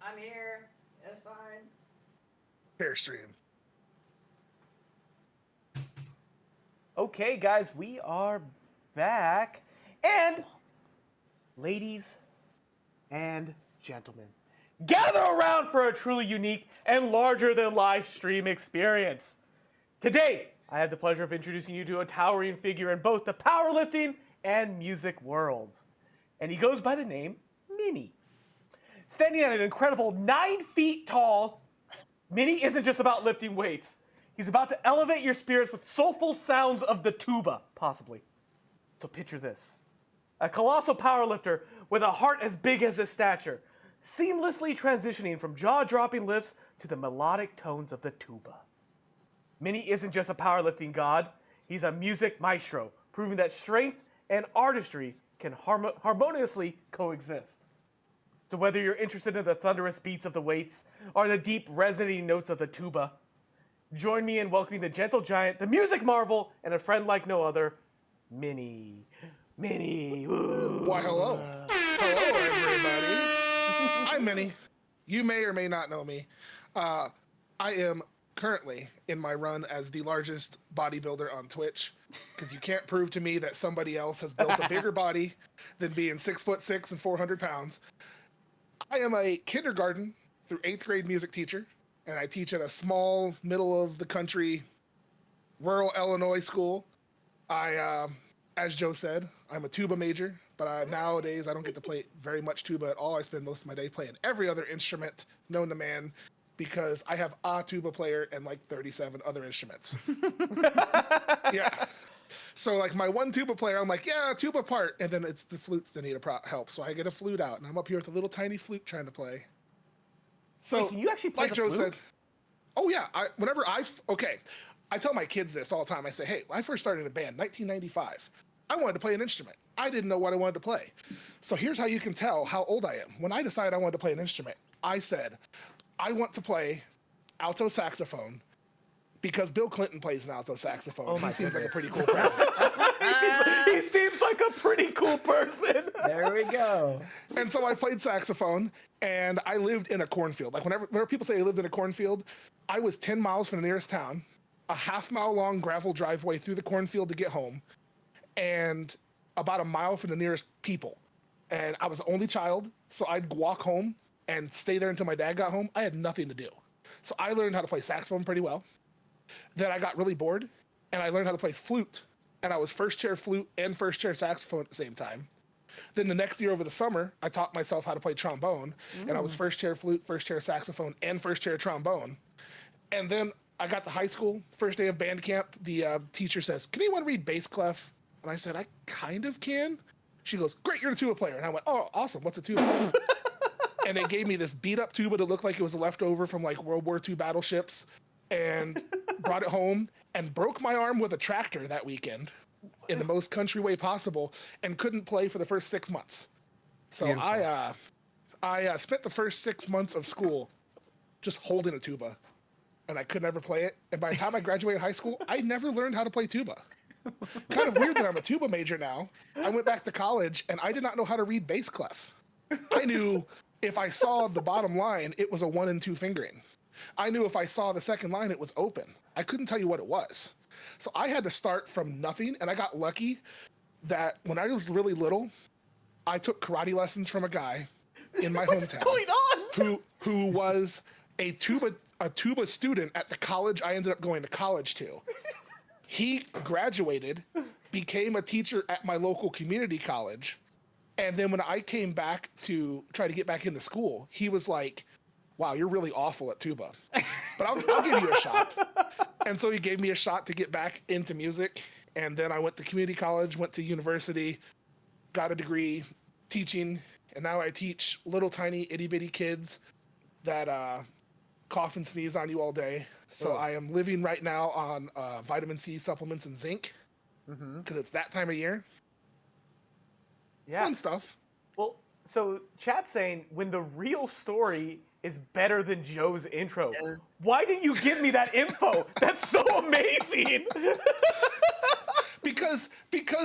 I'm here. It's fine. Airstream. Okay, guys, we are back. And, ladies and gentlemen, gather around for a truly unique and larger than life stream experience. Today, I have the pleasure of introducing you to a towering figure in both the powerlifting and music worlds. And he goes by the name Mini. Standing at an incredible 9 feet tall, Mini isn't just about lifting weights. He's about to elevate your spirits with soulful sounds of the tuba, possibly. So picture this. A colossal powerlifter with a heart as big as his stature, seamlessly transitioning from jaw-dropping lifts to the melodic tones of the tuba. Mini isn't just a powerlifting god, he's a music maestro, proving that strength and artistry can harmoniously coexist. So whether you're interested in the thunderous beats of the weights or the deep resonating notes of the tuba, join me in welcoming the gentle giant, the music marvel, and a friend like no other, Mini. Mini. Woo. Why, hello. Hello, everybody. I'm Minnie. You may or may not know me. I am currently in my run as the largest bodybuilder on Twitch, because you can't prove to me that somebody else has built a bigger body than being 6'6" and 400 pounds. I am a kindergarten through 8th grade music teacher, and I teach at a small, middle of the country, rural Illinois school. As Joe said, I'm a tuba major, but nowadays I don't get to play very much tuba at all. I spend most of my day playing every other instrument known to man, because I have a tuba player and like 37 other instruments. Yeah. So like my one tuba player, I'm like, yeah, tuba part, and then it's the flutes that need help. So I get a flute out, and I'm up here with a little tiny flute trying to play. So Wait, can you actually play like the Joe flute? said, oh yeah, I tell my kids this all the time. I say, hey, when I first started in a band, 1995, I wanted to play an instrument. I didn't know what I wanted to play. So here's how you can tell how old I am. When I decided I wanted to play an instrument, I said, I want to play alto saxophone because Bill Clinton plays an alto saxophone. Oh my he seems like a goodness. pretty cool president. he seems like a pretty cool person. There we go. And so I played saxophone, and I lived in a cornfield. Like whenever people say I lived in a cornfield, I was 10 miles from the nearest town, a half-mile long gravel driveway through the cornfield to get home, and about a mile from the nearest people. And I was the only child, so I'd walk home and stay there until my dad got home. I had nothing to do. So I learned how to play saxophone pretty well. Then I got really bored, and I learned how to play flute. And I was first chair flute and first chair saxophone at the same time. Then the next year over the summer, I taught myself how to play trombone, and I was first chair flute, first chair saxophone, and first chair trombone. And then I got to high school, first day of band camp, the teacher says, can anyone read bass clef? And I said, I kind of can. She goes, great, you're a tuba player. And I went, oh, awesome, what's a tuba? And they gave me this beat up tuba that looked like it was a leftover from like World War II battleships, and brought it home and broke my arm with a tractor that weekend in the most country way possible, and couldn't play for the first 6 months. So I spent the first 6 months of school just holding a tuba, and I could never play it. And by the time I graduated high school, I never learned how to play tuba. Kind of weird that I'm a tuba major now. I went back to college, and I did not know how to read bass clef. I knew if I saw the bottom line, it was a 1 and 2 fingering. I knew if I saw the second line, it was open. I couldn't tell you what it was. So I had to start from nothing, and I got lucky that when I was really little, I took karate lessons from a guy in my hometown. What's going on? Who was a tuba student at the college I ended up going to college to. He graduated, became a teacher at my local community college, and then when I came back to try to get back into school, he was like, wow, you're really awful at tuba, but I'll give you a shot. And so he gave me a shot to get back into music. And then I went to community college, went to university, got a degree teaching. And now I teach little tiny itty bitty kids that cough and sneeze on you all day. So I am living right now on vitamin C supplements and zinc, because it's that time of year. Yeah. Fun stuff. Well, so chat's saying when the real story is better than Joe's intro. Yes. Why didn't you give me that info? That's so amazing. Because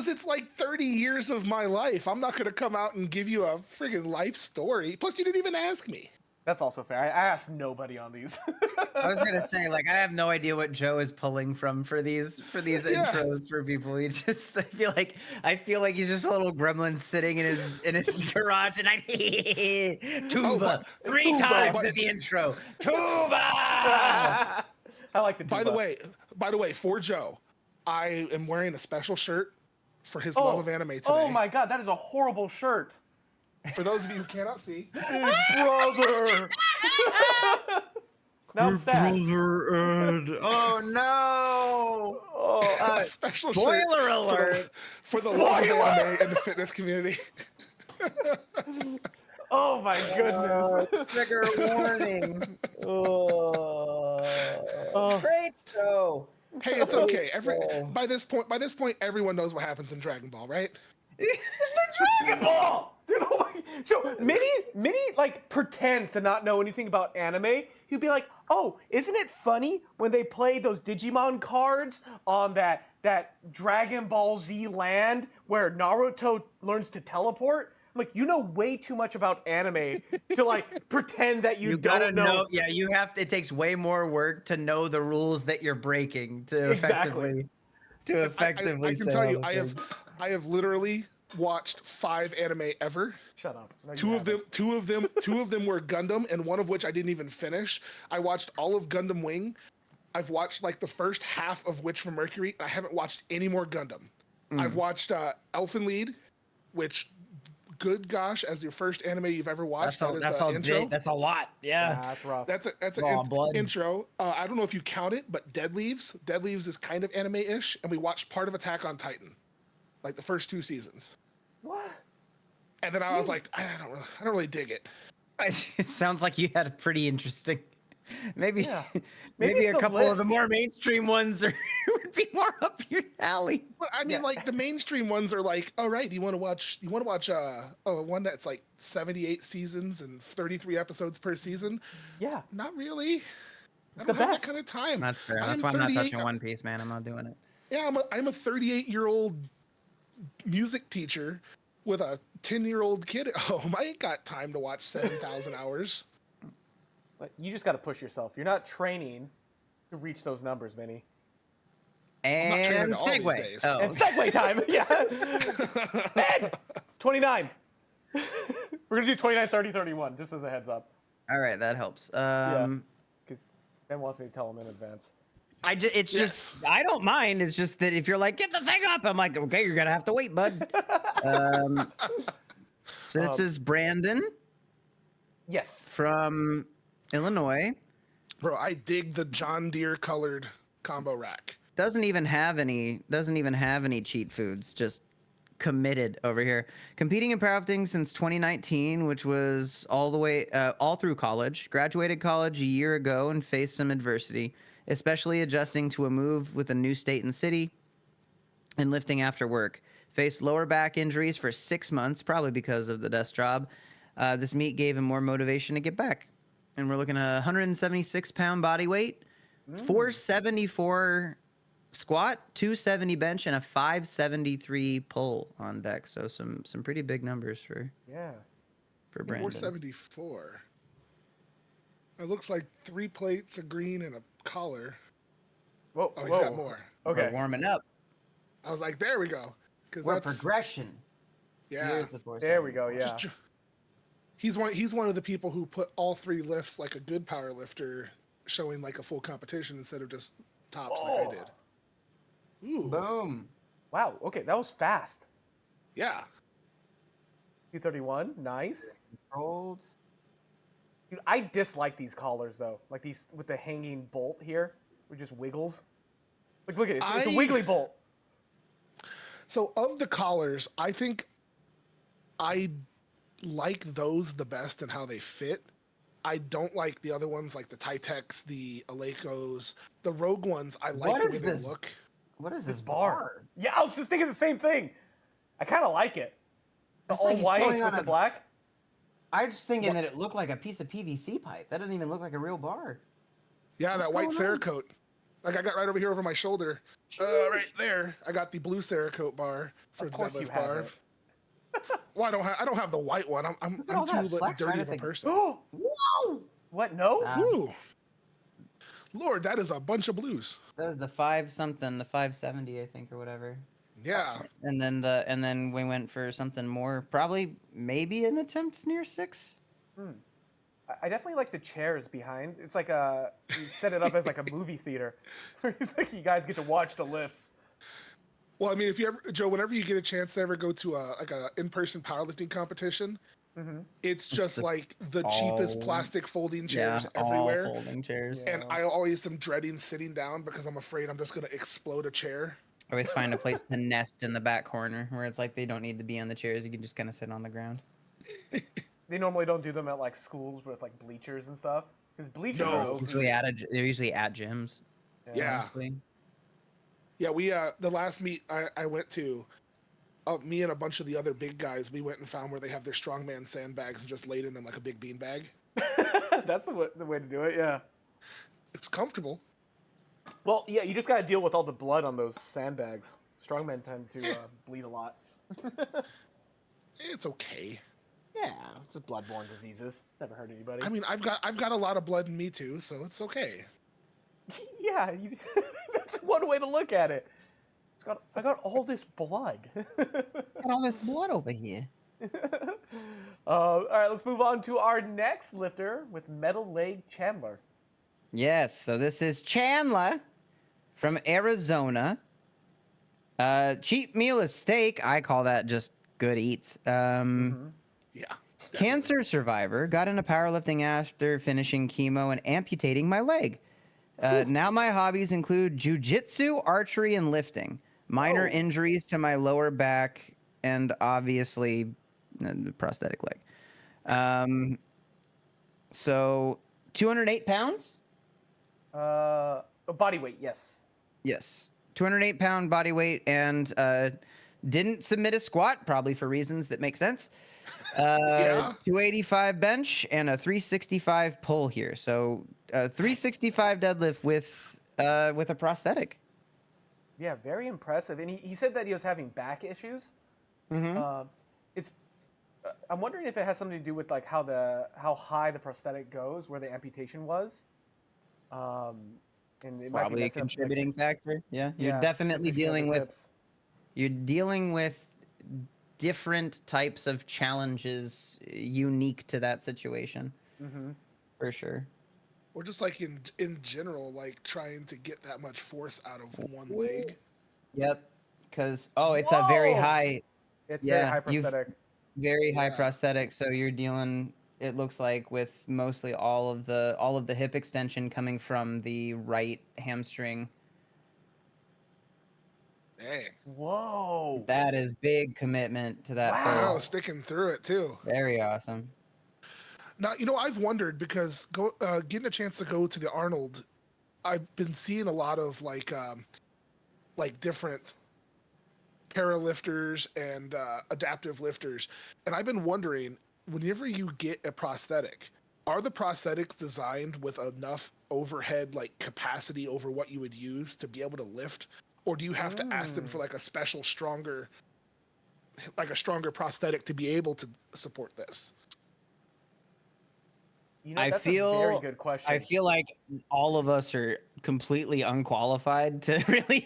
it's like 30 years of my life. I'm not going to come out and give you a friggin' life story. Plus, you didn't even ask me. That's also fair. I asked nobody on these. I was gonna say, like, I have no idea what Joe is pulling from for these Yeah. intros for people. He just, I feel like he's just a little gremlin sitting in his garage, and tuba but- three Tuba, times but- in the intro. Tuba. I like the. By the tuba. way, for Joe, I am wearing a special shirt for his love of anime today. Oh my god, that is a horrible shirt. For those of you who cannot see, Brother. Now I'm sad. Oh no! Oh, a special Spoiler shirt alert! for the love of Spoiler! anime and the fitness community. oh my goodness. Trigger warning. Oh. Great show. Hey, it's okay. Oh. By this point, everyone knows what happens in Dragon Ball, right? It's the Dragon Ball! You know, like, so Minnie like pretends to not know anything about anime. He'd be like, "Oh, isn't it funny when they play those Digimon cards on that Dragon Ball Z land where Naruto learns to teleport?" I'm like, you know way too much about anime to like pretend that you gotta don't know. Yeah, you have to. It takes way more work to know the rules that you're breaking to Exactly. effectively. I can say tell all you, the things. I have literally watched 5 anime ever. Shut up. No, you Two of haven't. them were Gundam, and one of which I didn't even finish. I watched all of Gundam Wing. I've watched like the first half of Witch from Mercury. I haven't watched any more Gundam. I've watched Elfen Lied, which, good gosh, as your first anime you've ever watched, That's a lot. Yeah. That's rough. That's Raw an blood. intro. I don't know if you count it, but Dead Leaves. Dead Leaves is kind of anime-ish, and we watched part of Attack on Titan, like the first 2 seasons. What? And then I was like, I don't really dig it. It sounds like you had a pretty interesting. Maybe, Yeah. maybe it's a the couple of the list. more mainstream ones would be more up your alley. But I mean, Yeah. like the mainstream ones are like, all right, you want to watch one that's like 78 seasons and 33 episodes per season? Yeah. Not really. It's I the don't have best. that kind of time. That's fair. I That's am why I'm not 38 touching One Piece, man. I'm not doing it. Yeah, I'm a 38-year-old music teacher with a 10-year-old kid at home. I ain't got time to watch 7,000 hours. But you just got to push yourself. You're not training to reach those numbers, Vinny. not training And to all these segue. days. Oh, And segue time. Yeah. Ben! 29. We're going to do 29, 30, 31, just as a heads up. all right, that helps. Because Ben wants me to tell him in advance. It's just I don't mind. It's just that if you're like, get the thing up, I'm like, okay, you're gonna have to wait, bud. So this is Brandon Yes. from Illinois. Bro, I dig the John Deere colored combo rack. Doesn't even have any cheat foods. Just committed over here. Competing in powerlifting since 2019, which was all through college. Graduated college a year ago and faced some adversity, especially adjusting to a move with a new state and city and lifting after work. Faced lower back injuries for 6 months, probably because of the desk job. This meet gave him more motivation to get back. And we're looking at 176-pound body weight, 474 squat, 270 bench, and a 573 pull on deck. So some pretty big numbers for Brandon. 474. It looks like 3 plates, a green, and a collar. Whoa. Oh, he's whoa. got more. Okay. We're warming up. I was like, there we go. Because We're that's progression. yeah. Here's the force. There we go. Yeah. Just he's one of the people who put all 3 lifts like a good power lifter, showing like a full competition instead of just tops like I did. Ooh, Boom. Wow. Okay. That was fast. yeah. 231. Nice. Controlled. Dude, I dislike these collars though. Like these with the hanging bolt here, which just wiggles. Like, look at it. It's a wiggly bolt. So of the collars, I think I like those the best in how they fit. I don't like the other ones like the Titex, the Alekos, the Rogue ones. I like What the is way this? they look. What is This this bar. Yeah, I was just thinking the same thing. I kind of like it. The It's like all he's whites pulling with on the a- black. I was thinking that it looked like a piece of PVC pipe. That doesn't even look like a real bar. Yeah, that white going on? Cerakote. Like I got right over here over my shoulder. Right there. I got the blue Cerakote bar for Of the course you deadlift have bar. it. Well, I don't have the white one. I'm Look at all too that flex right dirty at of a the- person. Oh, Whoa! what? No? Ooh. Lord, that is a bunch of blues. That was the 5 something, the 570, I think, or whatever. Yeah. And then we went for something more, probably maybe an attempt near 6. I definitely like the chairs behind. It's like you set it up as like a movie theater. It's like you guys get to watch the lifts. Well, I mean, if you ever, Joe, whenever you get a chance to ever go to a in-person powerlifting competition, it's just like the cheapest all- plastic folding Yeah, chairs all everywhere. folding chairs. Yeah. And I always am dreading sitting down because I'm afraid I'm just going to explode a chair. I always find a place to nest in the back corner where it's like they don't need to be on the chairs. You can just kind of sit on the ground. They normally don't do them at like schools with like bleachers and stuff. Because bleachers No. are It's OP. They're usually at gyms. Yeah. Honestly. Yeah, we the last meet I went to, me and a bunch of the other big guys, we went and found where they have their strongman sandbags and just laid in them like a big beanbag. That's the way to do it, yeah. It's comfortable. Well, yeah, you just got to deal with all the blood on those sandbags. Strongmen tend to bleed a lot. It's okay. Yeah, it's just bloodborne diseases. Never hurt anybody. I mean, I've got a lot of blood in me too, so it's okay. Yeah, that's one way to look at it. I got all this blood. Got all this blood over here. All right, let's move on to our next lifter with Metal Leg Chandler. Yes, so this is Chandler from Arizona. Cheap meal is steak. I call that just good eats. Yeah. Cancer survivor. Got into powerlifting after finishing chemo and amputating my leg. Now my hobbies include jujitsu, archery, and lifting. Minor injuries to my lower back and obviously the prosthetic leg. So 208 pounds? Body weight, yes. Yes. 208-pound body weight and didn't submit a squat, probably for reasons that make sense. Yeah. 285 bench and a 365 pull here. So 365 deadlift with a prosthetic. Yeah, very impressive. And he said that he was having back issues. Mm-hmm. It's I'm wondering if it has something to do with like how high the prosthetic goes, where the amputation was. And it might be Probably a messing up, like, contributing factor. Yeah, yeah, you're definitely position of dealing his with hips. you're dealing with different types of challenges unique to that situation, for sure. Or just like in general, like trying to get that much force out of one leg. Yep, because it's a very Whoa! high, It's very Yeah, high you've- prosthetic. very high Yeah. prosthetic. So you're dealing. It looks like with mostly all of the hip extension coming from the right hamstring. Dang. Whoa. That is big commitment to that. Wow. Oh, sticking through it too. Very awesome. Now, I've wondered because getting a chance to go to the Arnold, I've been seeing a lot of like different paralifters and adaptive lifters, and I've been wondering, whenever you get a prosthetic, are the prosthetics designed with enough overhead like capacity over what you would use to be able to lift, or do you have to ask them for like a special stronger prosthetic to be able to support this? That's a very good question. I feel like all of us are completely unqualified to really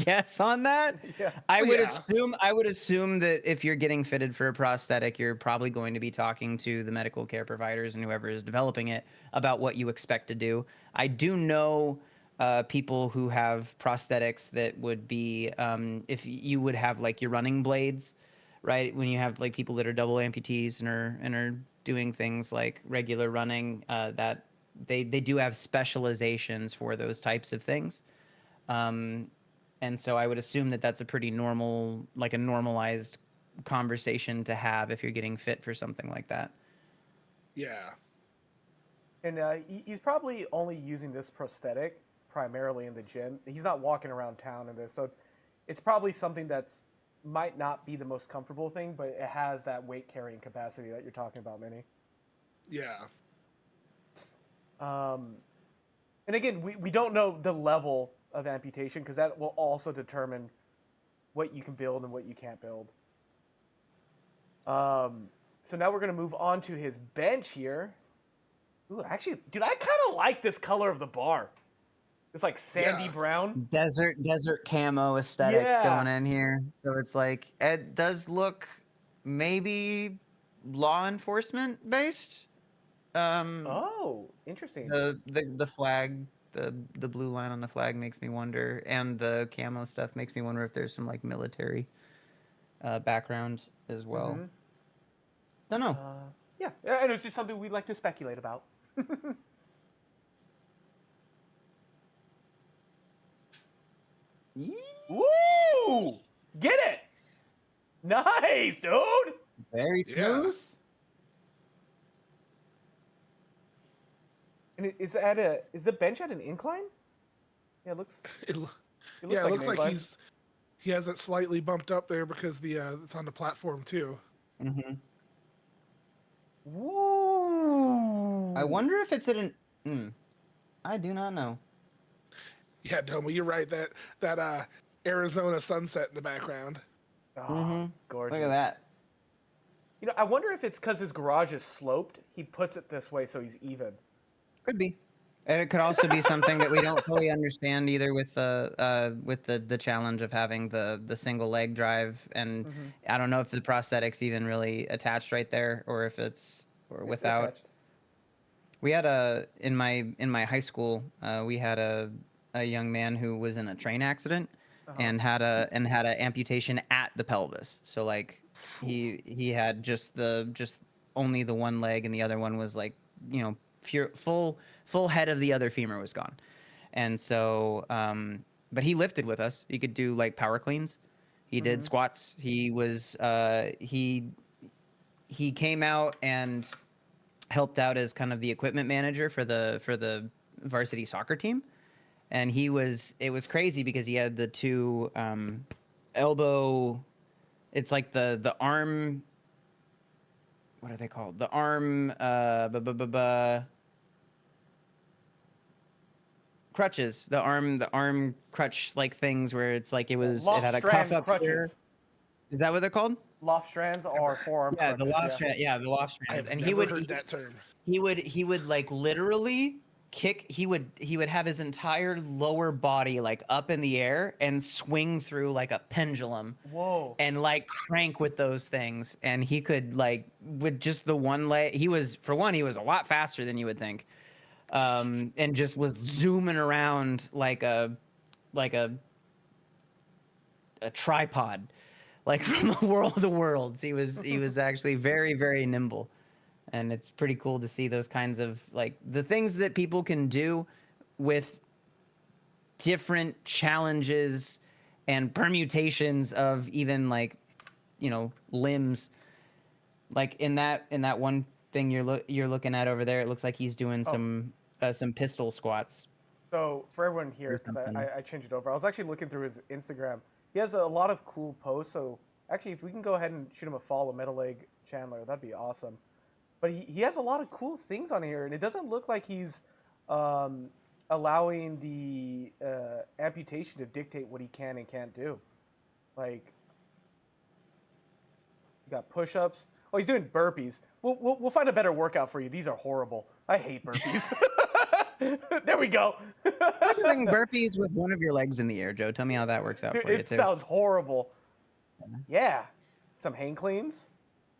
guess on that. Yeah. I Yeah. would assume that if you're getting fitted for a prosthetic, you're probably going to be talking to the medical care providers and whoever is developing it about what you expect to do. I do know people who have prosthetics that would be if you would have like your running blades, right? When you have like people that are double amputees and are doing things like regular running, that they do have specializations for those types of things. And so I would assume that that's a pretty normal, like a normalized conversation to have if you're getting fit for something like that. Yeah. And he's probably only using this prosthetic primarily in the gym. He's not walking around town in this, so it's probably something that's might not be the most comfortable thing, but it has that weight carrying capacity that you're talking about, Minnie. Yeah. And again, we don't know the level of amputation because that will also determine what you can build and what you can't build. So now we're gonna move on to his bench here. Ooh, actually, dude, I kind of like this color of the bar. It's like sandy Yeah. brown. Desert camo aesthetic Yeah. going in here. So it's like it does look maybe law enforcement based. Oh, interesting. The flag, the blue line on the flag makes me wonder, and the camo stuff makes me wonder if there's some like military background as well. Mhm. Don't know. Yeah, and it's just something we'd like to speculate about. Woo! Get it! Nice, dude. Very Yeah. smooth. And is the bench at an incline? Yeah, it looks. It, It yeah, it an looks like incline. he has it slightly bumped up there because it's on the platform too. Mm-hmm. Woo! I wonder if it's at an. I do not know. Yeah, Doma, you're right. That Arizona sunset in the background. Oh, Mhm. gorgeous. Look at that. You know, I wonder if it's because his garage is sloped. He puts it this way so he's even. Could be. And it could also be something that we don't fully understand either with the challenge of having the single leg drive, and Mhm. I don't know if the prosthetics even really attached right there or if it's It's without. attached. We had in my high school we had a young man who was in a train accident Uh-huh. and had a amputation at the pelvis. So like he had just only the one leg and the other one was like, you know, full head of the other femur was gone. And so but he lifted with us. He could do like power cleans. He did Mhm. squats. He was he came out and helped out as kind of the equipment manager for the varsity soccer team, and it was crazy because he had the two elbow, it's like the arm, what are they called, the arm crutches, the arm crutch like things where it's like it had a cuff up here. Is that what they're called? Loft strands are forearm Yeah, crutches. the loft strand. Yeah, the loft I strands. have And never heard that term. he would like literally kick. He would have his entire lower body like up in the air and swing through like a pendulum Whoa. and like crank with those things. And he could like with just the one leg. He was a lot faster than you would think, and just was zooming around like a tripod, like from the world of the worlds. He was actually very, very nimble, and it's pretty cool to see those kinds of like the things that people can do with different challenges and permutations of even like, you know, limbs. Like in that one thing you're looking at over there, it looks like he's doing some pistol squats. So for everyone here, Or because something. I changed it over, I was actually looking through his Instagram. He has a lot of cool posts. So actually, if we can go ahead and shoot him a follow, Metal Leg Chandler, that'd be awesome. But he has a lot of cool things on here, and it doesn't look like he's allowing the amputation to dictate what he can and can't do. Like, you got push-ups. Oh, he's doing burpees. We'll find a better workout for you. These are horrible. I hate burpees. There we go. Doing burpees with one of your legs in the air, Joe. Tell me how that works out Dude, for you it too. sounds horrible. Yeah. Some hang cleans,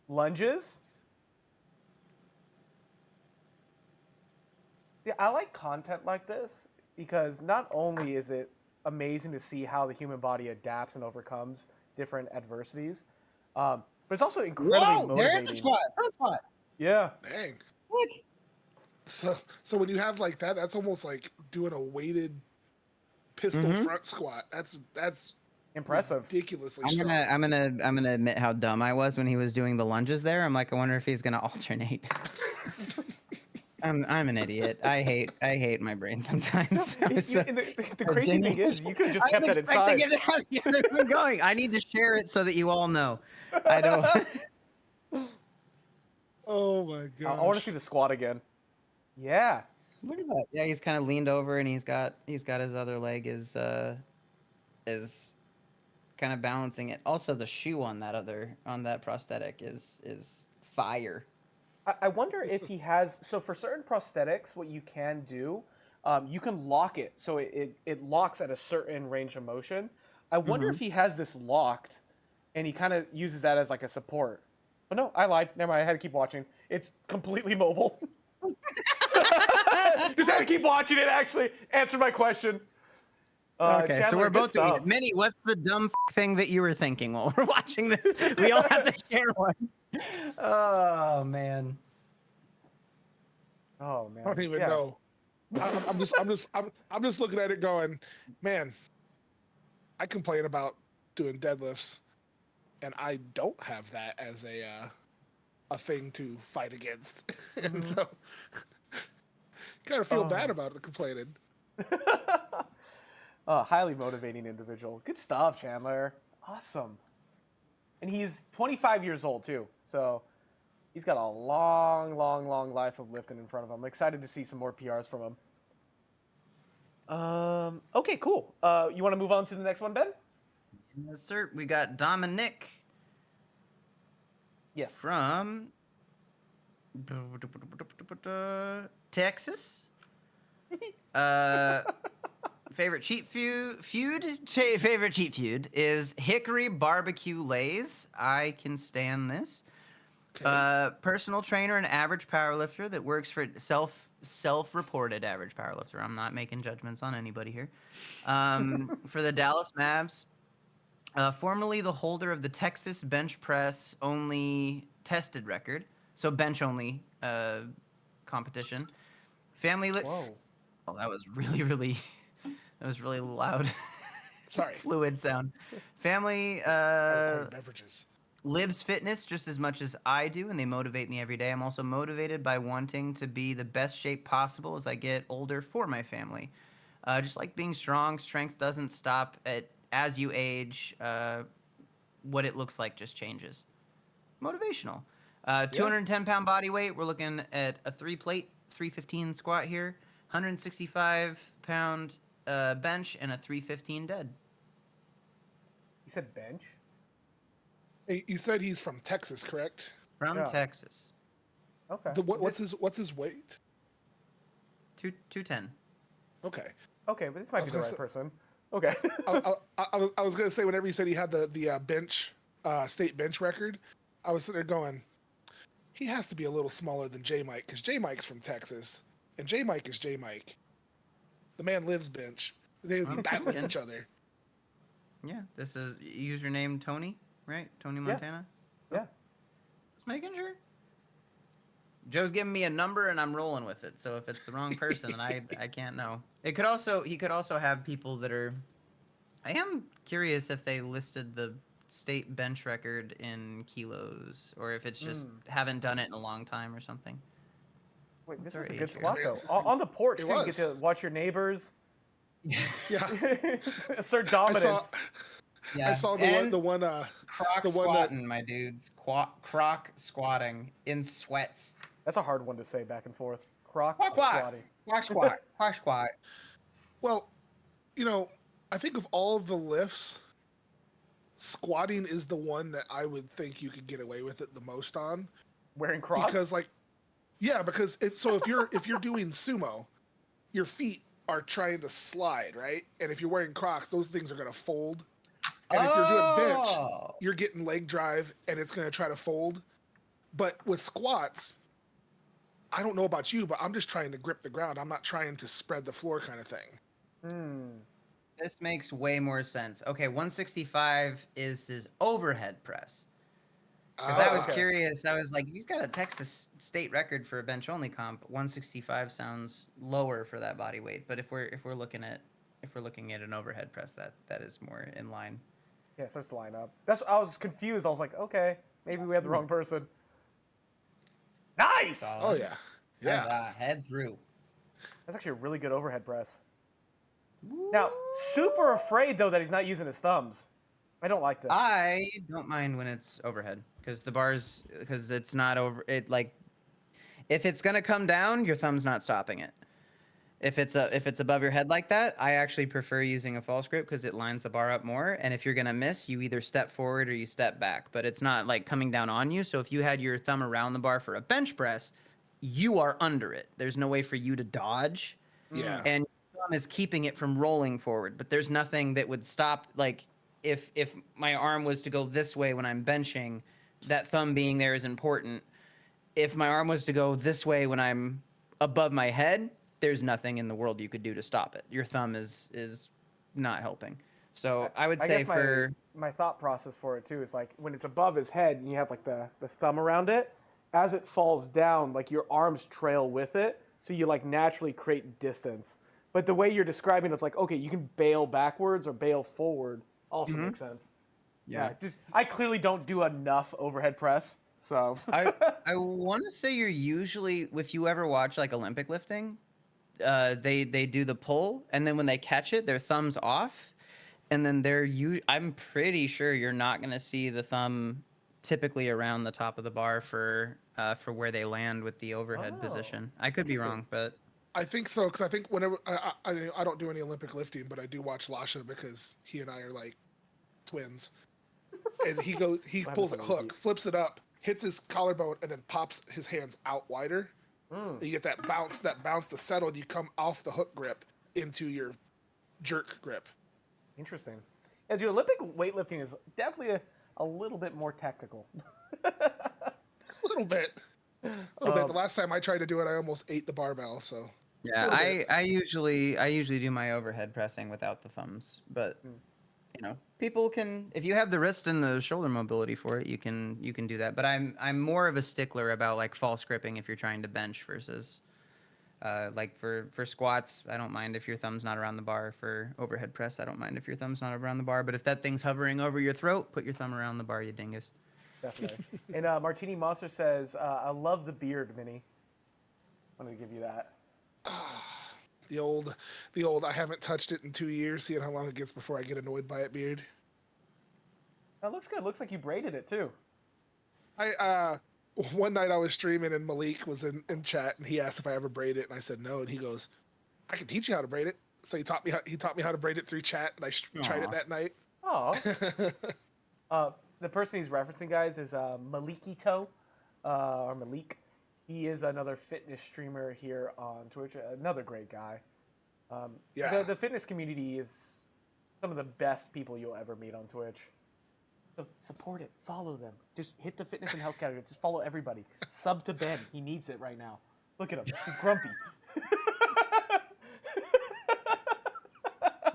lunges. Yeah, I like content like this because not only is it amazing to see how the human body adapts and overcomes different adversities, but it's also incredibly motivating. There is a squat. Front squat. Yeah. Dang. Look. So when you have like that, that's almost like doing a weighted pistol Mhm. front squat. That's Impressive. ridiculously I'm strong. gonna admit how dumb I was when he was doing the lunges there. I'm like, I wonder if he's gonna alternate. I'm an idiot. I hate my brain sometimes. And the crazy thing is, you could have just kept that inside. It out of the other one going. I need to share it so that you all know. I don't. Oh my god. I want to see the squat again. Yeah. Look at that. Yeah, he's kind of leaned over and he's got his other leg is kind kind of balancing it. Also, the shoe on that prosthetic is fire. I wonder if he has. So for certain prosthetics, what you can do, you can lock it so it locks at a certain range of motion. I wonder if he has this locked, and he kind of uses that as like a support. Oh no, I lied. Never mind. I had to keep watching. It's completely mobile. Just had to keep watching it. Actually, answer my question. Okay, so Chandler, we're good both doing stuff. it. Minnie, what's the dumb thing that you were thinking while we're watching this? We all have to share one. Oh man. Oh man, I don't even yeah. know. I'm just looking at it going, man, I complain about doing deadlifts, and I don't have that as a thing to fight against, and so kind of feel bad about the complaining. Highly motivating individual. Good stuff, Chandler. Awesome. And he's 25 years old too, so he's got a long, long, long life of lifting in front of him. I'm excited to see some more PRs from him. Okay, cool. You want to move on to the next one, Ben? Yes, sir. We got Dominic Yes. from Texas. Favorite cheat feud is Hickory Barbecue Lays. I can stand this. Okay. Personal trainer and average powerlifter that works for self-reported average powerlifter. I'm not making judgments on anybody here. For the Dallas Mavs. Formerly the holder of the Texas bench press only tested record, so bench only competition. Whoa. Oh, that was really that was really loud. Sorry. Fluid sound. Family Beverages. lives fitness just as much as I do, and they motivate me every day. I'm also motivated by wanting to be the best shape possible as I get older for my family. Just like being strong, strength doesn't stop as you age. What it looks like just changes. Motivational. 210-pound body weight. We're looking at a 3-plate, 315 squat here. 165-pound bench and a 315 dead. He said bench. Hey, you said he's from Texas, correct? From Yeah. Texas. Okay. What's his weight? 210. Okay. Okay, but this might was be the gonna right person. Okay. I was gonna say whenever you said he had the bench state bench record, I was sitting there going, he has to be a little smaller than J Mike because J Mike's from Texas and J Mike is J Mike. The man lives bench. They would be battling each other. Yeah, this is username Tony, right? Tony Montana. Yeah. Just making sure. Joe's giving me a number and I'm rolling with it. So if it's the wrong person, then I can't know. He could also have people that are. I am curious if they listed the state bench record in kilos or if it's just haven't done it in a long time or something. Wait, this What's was a our good age squat here? though. On the porch It too, you get was. to watch your neighbors. Yeah. Assert dominance. I saw the one Croc the one that- squatting, my dudes. Croc squatting in sweats. That's a hard one to say back and forth. Croc Quack, quack. squatty. Quack squat. Quack squat. Well, I think of all of the lifts, squatting is the one that I would think you could get away with it the most on. Wearing Crocs. Because if you're doing sumo, your feet are trying to slide, right? And if you're wearing Crocs, those things are gonna fold. And if you're doing bench, you're getting leg drive and it's gonna try to fold. But with squats, I don't know about you, but I'm just trying to grip the ground. I'm not trying to spread the floor kind of thing. This makes way more sense. Okay, 165 is his overhead press. Because I was okay. curious. I was like, he's got a Texas state record for a bench only comp. 165 sounds lower for that body weight. But if we're looking at an overhead press, that is more in line. Yeah, it starts to line up. I was confused. I was like, okay, maybe we had the wrong person. Nice. Oh yeah. Yeah. Nice, head through. That's actually a really good overhead press. Now, super afraid though that he's not using his thumbs. I don't like this. I don't mind when it's overhead because it's not over. It like if it's gonna come down, your thumb's not stopping it. If it's above your head like that, I actually prefer using a false grip because it lines the bar up more. And if you're gonna miss, you either step forward or you step back. But it's not like coming down on you. So if you had your thumb around the bar for a bench press, you are under it. There's no way for you to dodge, Yeah. and your thumb is keeping it from rolling forward. But there's nothing that would stop. Like if my arm was to go this way when I'm benching, that thumb being there is important. If my arm was to go this way when I'm above my head, there's nothing in the world you could do to stop it. Your thumb is not helping. So I would say guess for my thought process for it too is like when it's above his head and you have like the thumb around it, as it falls down, like your arms trail with it, so you like naturally create distance. But the way you're describing it's like, okay, you can bail backwards or bail forward. Also makes sense. Just I clearly don't do enough overhead press, so I want to say you're usually, if you ever watch like Olympic lifting, they do the pull, and then when they catch it, their thumb's off, and then I'm pretty sure you're not gonna see the thumb typically around the top of the bar for where they land with the overhead position. I could be wrong, but I think so, because I think whenever I don't do any Olympic lifting, but I do watch Lasha because he and I are like twins. And he pulls a hook, flips it up, hits his collarbone, and then pops his hands out wider. You get that bounce to settle, and you come off the hook grip into your jerk grip. Interesting. Yeah, dude, Olympic weightlifting is definitely a little bit more technical. A little bit. The last time I tried to do it, I almost ate the barbell. So yeah, I usually do my overhead pressing without the thumbs, but you know, people can, if you have the wrist and the shoulder mobility for it, you can do that. But I'm more of a stickler about like false gripping if you're trying to bench versus like for squats, I don't mind if your thumb's not around the bar. For overhead press, I don't mind if your thumb's not around the bar. But if that thing's hovering over your throat, put your thumb around the bar, you dingus. Definitely. And Martini Monster says, I love the beard, Minnie. I'm going to give you that. the old I haven't touched it in 2 years, seeing how long it gets before I get annoyed by it beard. That looks good. Looks like you braided it too. One night I was streaming and Malik was in chat and he asked if I ever braid it and I said no, and he goes, I can teach you how to braid it. So he taught me how to braid it through chat, and I tried it that night. Oh. The person he's referencing, guys, is Malikito, or Malik. He is another fitness streamer here on Twitch. Another great guy. Yeah. The fitness community is some of the best people you'll ever meet on Twitch. So support it. Follow them. Just hit the fitness and health category. Just follow everybody. Sub to Ben. He needs it right now. Look at him. He's grumpy.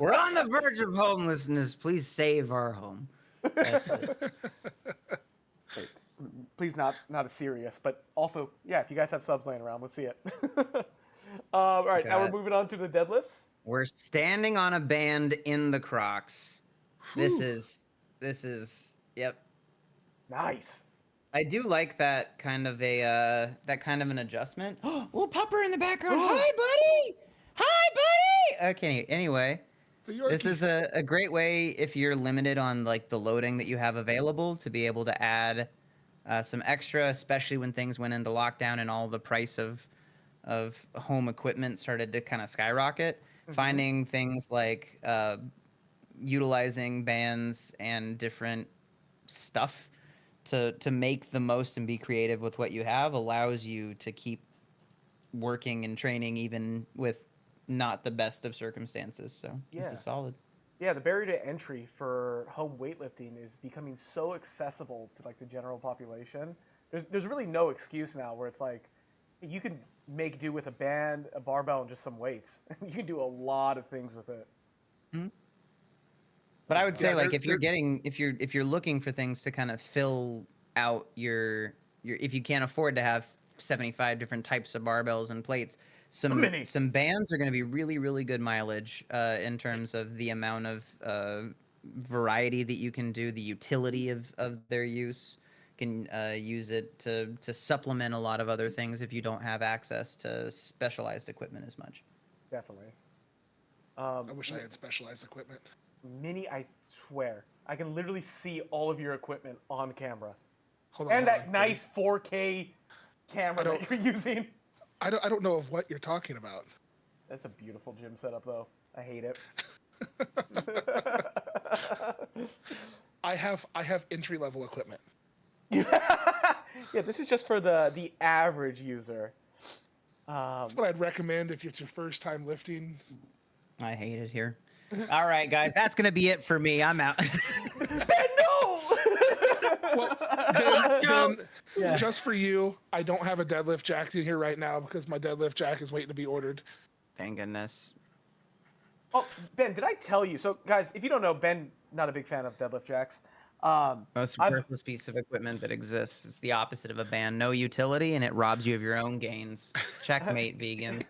We're on the verge of homelessness. Please save our home. Please not as serious, but also, yeah, if you guys have subs laying around, let's see it. All right, now we're moving on to the deadlifts. We're standing on a band in the Crocs. This is yep. Nice. I do like that kind of an adjustment. Little pupper in the background. Hi, buddy. Hi, buddy. Okay. Anyway, this is a great way if you're limited on like the loading that you have available to be able to add some extra, especially when things went into lockdown and all the price of home equipment started to kind of skyrocket. Mm-hmm. Finding things like utilizing bands and different stuff to make the most and be creative with what you have allows you to keep working and training even with not the best of circumstances. So this is solid. Yeah, the barrier to entry for home weightlifting is becoming so accessible to like the general population. There's really no excuse now where it's like you can make do with a band, a barbell, and just some weights. You can do a lot of things with it. Mm-hmm. But I would say like if you're looking for things to kind of fill out your if you can't afford to have 75 different types of barbells and plates, some bands are going to be really, really good mileage in terms of the amount of variety that you can do, the utility of their use. You can use it to supplement a lot of other things if you don't have access to specialized equipment as much. Definitely. I wish I had specialized equipment. Minnie, I swear, I can literally see all of your equipment on camera. Hold on, that nice 4K camera that you're using. I don't know of what you're talking about. That's a beautiful gym setup, though. I hate it. I have entry level equipment. Yeah, this is just for the average user. That's what I'd recommend if it's your first time lifting. I hate it here. All right, guys, that's gonna be it for me. I'm out. Ben, no! Well, Ben, just for you, I don't have a deadlift jack in here right now because my deadlift jack is waiting to be ordered. Thank goodness. Oh, Ben, did I tell you? So, guys, if you don't know, Ben, not a big fan of deadlift jacks. Most I've- worthless piece of equipment that exists. It's the opposite of a band. No utility, and it robs you of your own gains. Checkmate, vegan.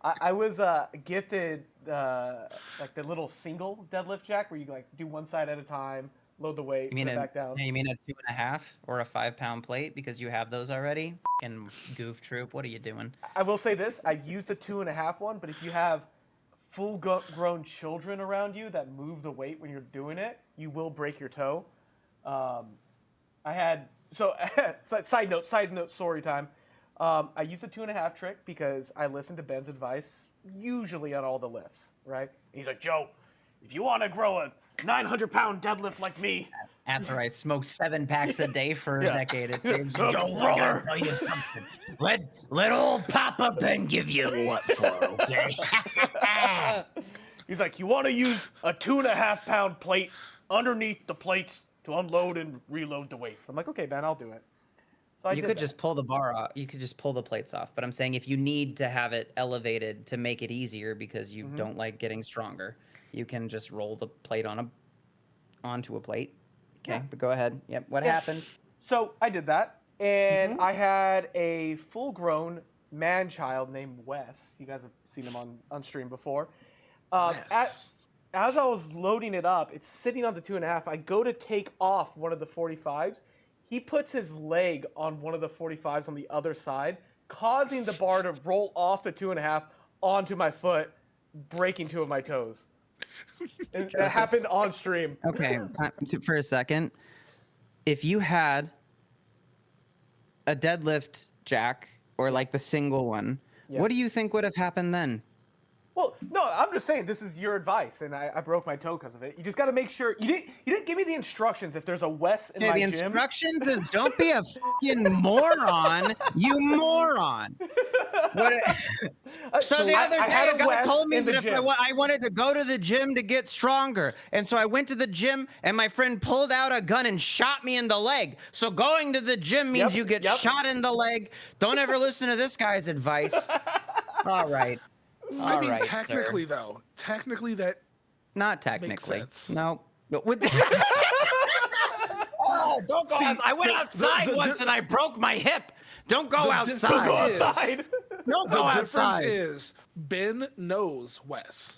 I was gifted like the little single deadlift jack where you like do one side at a time, load the weight, You mean put it a, back down. you mean a 2.5 or a 5-pound plate because you have those already? And goof troop, what are you doing? I will say this: I used the 2.5 one, but if you have full-grown children around you that move the weight when you're doing it, you will break your toe. I had side note story time. I used the 2.5 trick because I listened to Ben's advice usually on all the lifts, right? And he's like, Joe, if you want to grow a 900-pound deadlift like me, After I smoked 7 packs a day for a Yeah. decade, it saves Joe, Joe, brother. tell you something. Let old Papa Ben give you what for, okay? he's like, you want to use a 2.5-pound plate underneath the plates to unload and reload the weights. I'm like, okay, Ben, I'll do it. So You could just pull the bar off. You could just pull the plates off. But I'm saying if you need to have it elevated to make it easier because you don't like getting stronger, you can just roll the plate onto a plate. Okay, Yeah. but go ahead. Yep. What Yeah. happened? So I did that, and I had a full-grown man-child named Wes. You guys have seen him on stream before. Yes. As I was loading it up, it's sitting on the 2.5. I go to take off one of the 45s. He puts his leg on one of the 45s on the other side, causing the bar to roll off the 2.5 onto my foot, breaking 2 of my toes. And that happened on stream. Okay, for a second. If you had a deadlift jack or like the single one, Yeah. what do you think would have happened then? Well, no, I'm just saying this is your advice, and I broke my toe because of it. You just got to make sure you didn't give me the instructions. If there's a Wes in Okay, my the gym, instructions is don't be a fucking moron, you moron. So the other day, had a guy Wes told me in the that if gym. I wanted to go to the gym to get stronger. And so I went to the gym, and my friend pulled out a gun and shot me in the leg. So going to the gym means Yep, you get yep. shot in the leg. Don't ever listen to this guy's advice. All right. I All mean, right, sir. technically that Not technically. sense. No. With oh, don't go See, out. I went outside the- once and I broke my hip. Don't go The outside. difference go is- outside. Don't The go difference outside. is Ben knows Wes.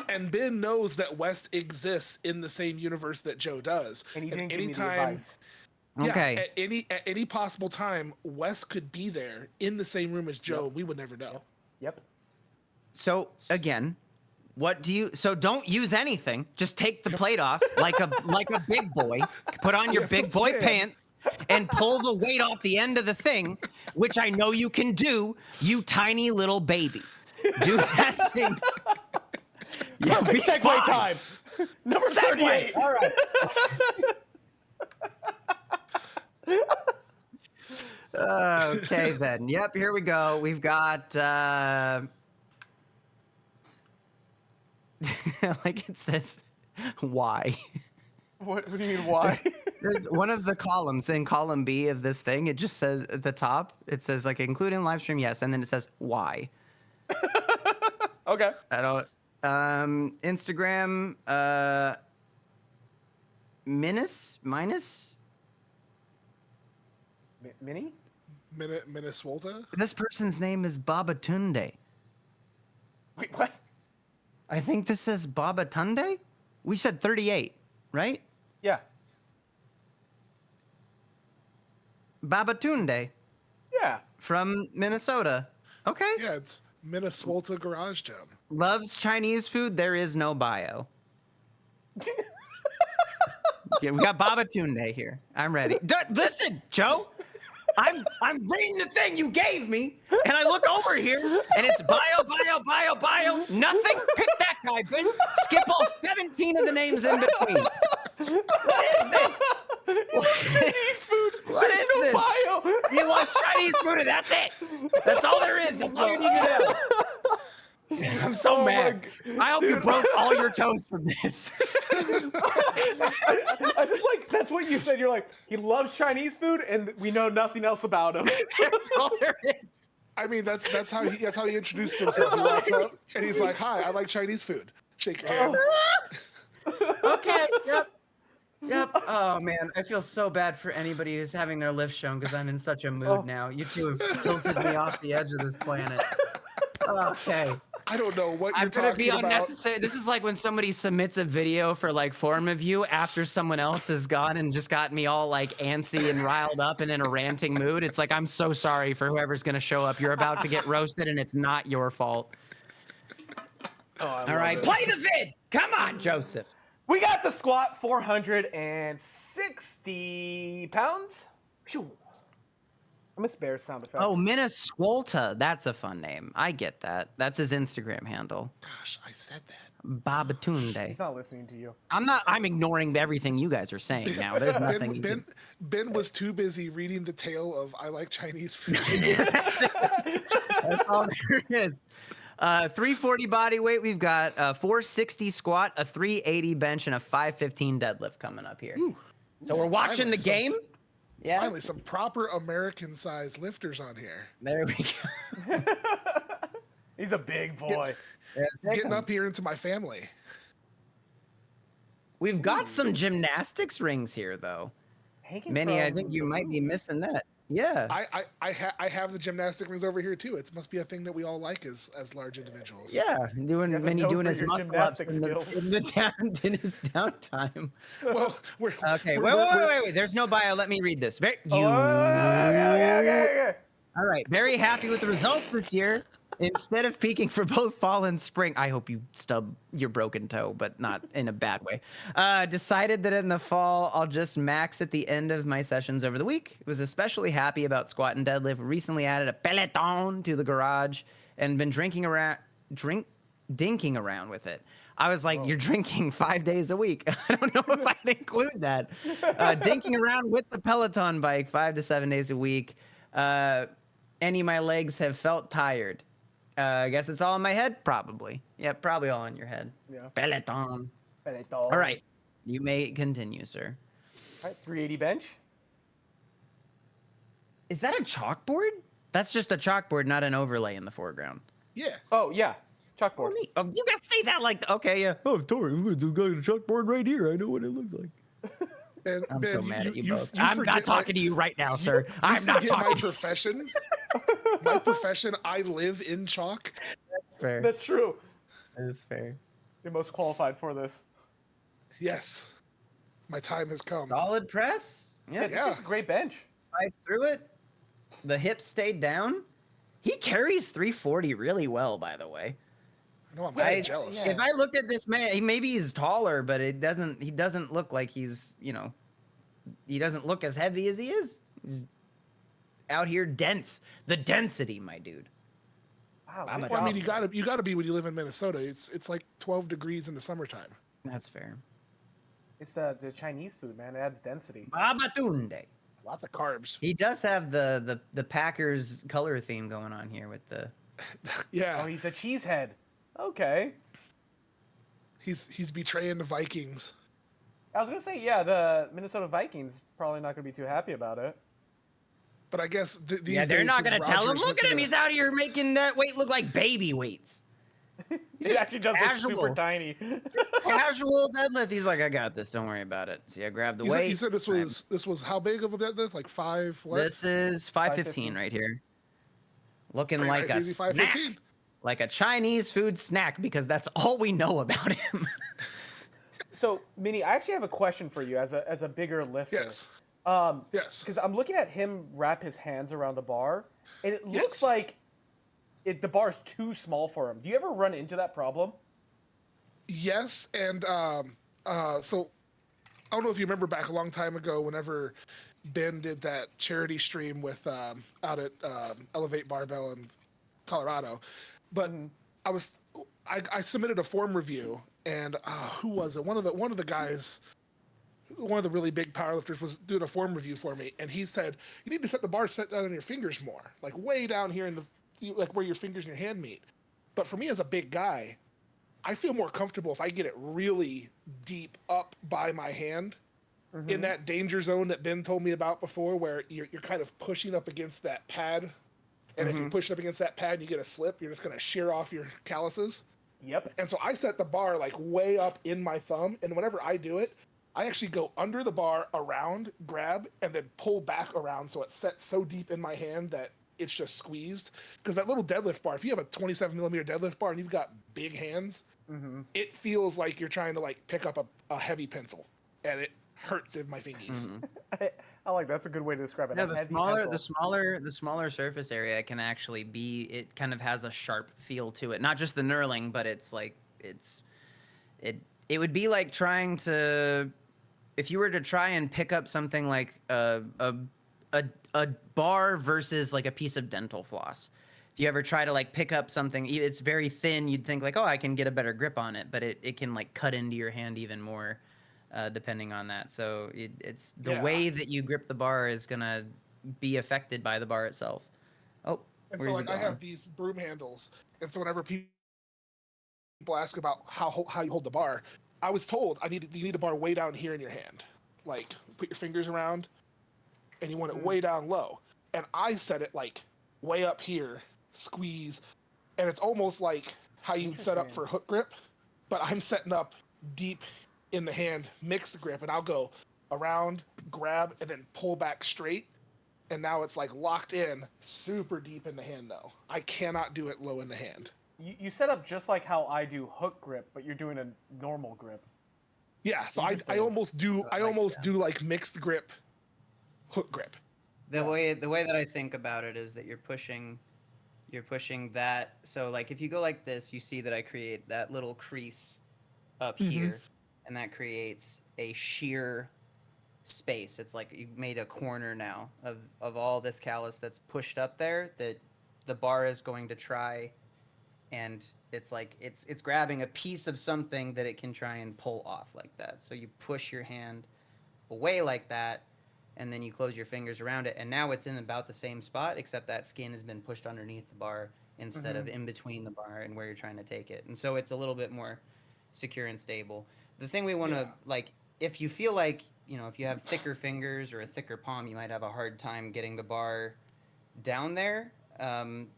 And Ben knows that Wes exists in the same universe that Joe does. And he didn't give me the anytime- advice. Yeah, Okay. at any possible time, Wes could be there in the same room as Joe. We would never know. Yep. So again, so don't use anything. Just take the plate off like a big boy. Put on your Yeah, big boy plan. pants and pull the weight off the end of the thing, which I know you can do, you tiny little baby. Do that thing. You'll be Perfect segue fine. time. Number Segue. 38. All right. Okay then. Yep, here we go. We've got like it says why. What do you mean? Why? There's one of the columns in column B of this thing. It just says at the top, it says like including live stream, yes, and then it says why. Okay. I don't Instagram minus Mini? Minnesota? this person's name is Babatunde. Wait, what? I think this says Babatunde? We said 38, right? Yeah. Babatunde Yeah. from Minnesota. Okay. Yeah, it's Minnesota Garage Gym. Loves Chinese food. There is no bio. Yeah, we got Babatunde here. I'm ready. Listen, Joe. I'm reading the thing you gave me, and I look over here, and it's bio. Nothing. Pick that guy, Ben. Skip all 17 of the names in between. What is this? Chinese food. What There's is no this? bio. You watch Chinese food, and that's it. That's all there is. That's all you need to know. I'm so Oh my mad. I hope you dude. broke all your toes from this. I just like that's what you said. You're like, he loves Chinese food, and we know nothing else about him. That's all there is. I mean, that's how he introduced himself. He walks up and he's like, "Hi, I like Chinese food." Shake your hand. Okay. Yep. Oh man, I feel so bad for anybody who's having their lift shown because I'm in such a mood Oh. now. You two have tilted me off the edge of this planet. Okay. I don't know what you're I'm gonna talking be about. unnecessary. This is like when somebody submits a video for like form review after someone else has gone and just got me all like antsy and riled up and in a ranting mood. It's like, I'm so sorry for whoever's gonna show up. You're about to get roasted and it's not your fault. Oh, I All love right, it. play the vid. Come on, Joseph. We got the squat 460 pounds. Phew. I miss Bear's sound effects. Oh, Minnesota. That's a fun name. I get that. That's his Instagram handle. Gosh, I said that. Babatunde. He's not listening to you. I'm ignoring everything you guys are saying now. There's nothing. you can- Ben was too busy reading the tale of I like Chinese food. That's all there is. 340 body weight. We've got a 460 squat, a 380 bench, and a 515 deadlift coming up here. So we're watching finally the some- game. Yeah. Finally, some proper American-sized lifters on here. There we go. He's a big boy. There it Getting up comes. here into my family. We've got some gymnastics rings here, though. Hanging Minnie, I from think you the might be roof. missing that. Yeah. I have the gymnastic rings over here too. It must be a thing that we all like as large individuals. Yeah, doing guys are Minnie known doing for his your muscle ups gymnastic in skills. in his downtime. Well, we're Okay, we're- wait. There's no bio. Let me read this. Oh, okay. All right. Very happy with the results this year. Instead of peaking for both fall and spring, I hope you stub your broken toe, but not in a bad way. Decided that in the fall, I'll just max at the end of my sessions over the week. Was especially happy about squat and deadlift. Recently added a Peloton to the garage and been dinking around with it. I was like, Whoa. you're drinking 5 days a week. I don't know if I'd include that. Dinking around with the Peloton bike 5 to 7 days a week. Any of my legs have felt tired. I guess it's all in my head, probably. Yeah, probably all in your head. Yeah. Peloton. All All right. You may continue, sir. All right, 380 bench. Is that a chalkboard? That's just a chalkboard, not an overlay in the foreground. Yeah. Oh, yeah. Chalkboard. Oh, you guys say that like, okay, yeah. Oh, Tori, we're going to got a chalkboard right here. I know what it looks like. And I'm Ben, so mad at you both. you I'm not forget my- talking to you right now, sir. you I'm not forget my talking. profession. My profession. I live in chalk. Fair. That's true. That is fair. You're most qualified for this. Yes. My time has come. Solid press. Yeah, Yeah, this is a great bench. right through it. The hips stayed down. He carries 340 really well, by the way. No, I'm kind I- of jealous. yeah. If I looked at this man, maybe he's taller, but he doesn't look like he's, he doesn't look as heavy as he is. He's out here dense. The density, my dude. Wow. I'm good a Well, I mean, job. you gotta be when you live in Minnesota. It's like 12 degrees in the summertime. That's fair. It's the Chinese food, man. It adds density. Babatunde. Lots of carbs. He does have the Packers color theme going on here with the. Yeah. Oh, he's a cheesehead. Okay. He's betraying the Vikings. I was gonna say, yeah, the Minnesota Vikings probably not gonna be too happy about it. But I guess these Yeah, they're days, not since gonna tell him. Rodgers Look went at to him. the- He's out here making that weight look like baby weights. It actually does look super casual. tiny. Casual deadlift. He's like, I got this. Don't worry about it. See, I grabbed the You said, weight. you said this was how big of a deadlift? Like 5 what? This is 515 right here. Looking Pretty like nice, a easy snack, 515. like a Chinese food snack, because that's all we know about him. So, Minnie, I actually have a question for you as a bigger lifter. Yes. Yes. Because I'm looking at him wrap his hands around the bar, and it looks Yes. like the bar's too small for him. Do you ever run into that problem? Yes, and so I don't know if you remember back a long time ago, whenever Ben did that charity stream with out at Elevate Barbell in Colorado, but I was I submitted a form review, and who was it? One of the guys, one of the really big powerlifters, was doing a form review for me, and he said you need to set the bar set down on your fingers more, like way down here in the like where your fingers and your hand meet. But for me as a big guy, I feel more comfortable if I get it really deep up by my hand, in that danger zone that Ben told me about before, where you're kind of pushing up against that pad. And if you push up against that pad and you get a slip, you're just going to shear off your calluses. Yep. And so I set the bar like way up in my thumb. And whenever I do it, I actually go under the bar, around, grab, and then pull back around. So it sets so deep in my hand that it's just squeezed. Because that little deadlift bar, if you have a 27 millimeter deadlift bar and you've got big hands, it feels like you're trying to like pick up a heavy pencil. And it hurts in my fingies. I like that's a good way to describe it. Yeah, A heavy the smaller surface area can actually be. It kind of has a sharp feel to it. Not just the knurling, but it's like it would be like trying to, if you were to try and pick up something like a bar versus like a piece of dental floss. If you ever try to like pick up something, it's very thin. You'd think like, oh, I can get a better grip on it, but it can like cut into your hand even more. Depending on that. So it's the way that you grip the bar is going to be affected by the bar itself. Oh, And so like I have these broom handles. And so whenever people ask about how you hold the bar, I was told you need a bar way down here in your hand. Like put your fingers around and you want it way down low. And I set it like way up here, squeeze. And it's almost like how you'd set up for hook grip, but I'm setting up deep in the hand, mixed grip, and I'll go around, grab, and then pull back straight. And now it's like locked in super deep in the hand though. I cannot do it low in the hand. You set up just like how I do hook grip, but you're doing a normal grip. Yeah, so I almost do do like mixed grip, hook grip. The way that I think about it is that you're pushing that. So like if you go like this, you see that I create that little crease up here. And that creates a sheer space. It's like you made a corner now of all this callus that's pushed up there that the bar is going to try, and it's like it's grabbing a piece of something that it can try and pull off like that. So you push your hand away like that, and then you close your fingers around it, and now it's in about the same spot, except that skin has been pushed underneath the bar instead of in between the bar and where you're trying to take it. And so it's a little bit more secure and stable. The thing we want to, like, if you feel like, if you have thicker fingers or a thicker palm, you might have a hard time getting the bar down there, and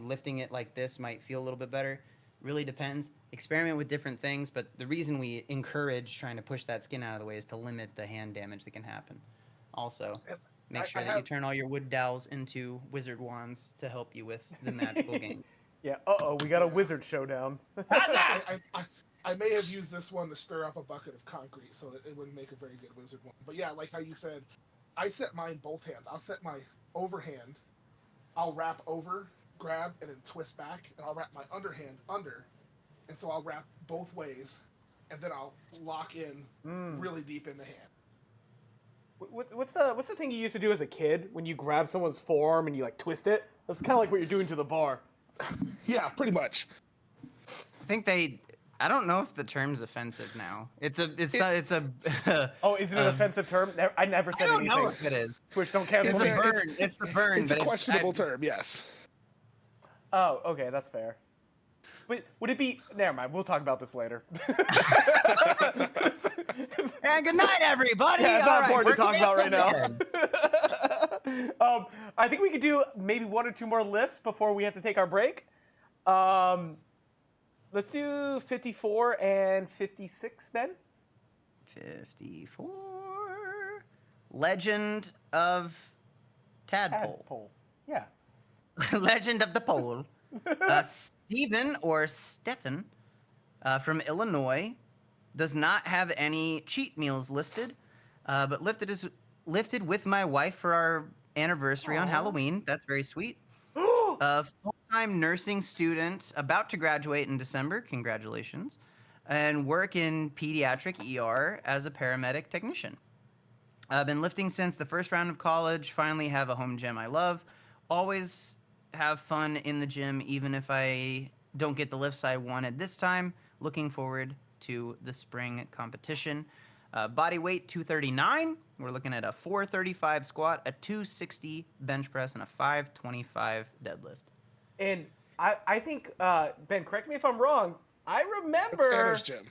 lifting it like this might feel a little bit better. Really depends. Experiment with different things, but the reason we encourage trying to push that skin out of the way is to limit the hand damage that can happen. Also, make sure that you turn all your wood dowels into wizard wands to help you with the magical game. Yeah, we got a wizard showdown. I may have used this one to stir up a bucket of concrete, so it wouldn't make a very good wizard one. But yeah, like how you said, I set mine both hands. I'll set my overhand, I'll wrap over, grab, and then twist back, and I'll wrap my underhand under, and so I'll wrap both ways, and then I'll lock in really deep in the hand. What's the thing you used to do as a kid when you grab someone's forearm and you like twist it? That's kind of like what you're doing to the bar. Yeah, pretty much. I think I don't know if the term's offensive now. It's a. Oh, is it an offensive term? I never said anything. I don't know if it is. Twitch don't cancel It's me. a burn. It's the burn. It's a questionable term, yes. Oh, okay, that's fair. But would it be? Never mind. We'll talk about this later. And good night, everybody. Yeah, it's not important to we're talk about right again. now. I think we could do maybe 1 or 2 more lifts before we have to take our break. Let's do 54 and 56, Ben. 54. Legend of Tadpole. Tadpole. Yeah. Legend of the Pole. Stephen or Stefan from Illinois does not have any cheat meals listed, but lifted with my wife for our anniversary on Halloween. That's very sweet. A full-time nursing student about to graduate in December. Congratulations. And work in pediatric ER as a paramedic technician. I've been lifting since the first round of college. Finally have a home gym I love. Always have fun in the gym, even if I don't get the lifts I wanted this time. Looking forward to the spring competition. Body weight 239. We're looking at a 435 squat, a 260 bench press, and a 525 deadlift. And I think Ben, correct me if I'm wrong. I That's remember. Anna's gym.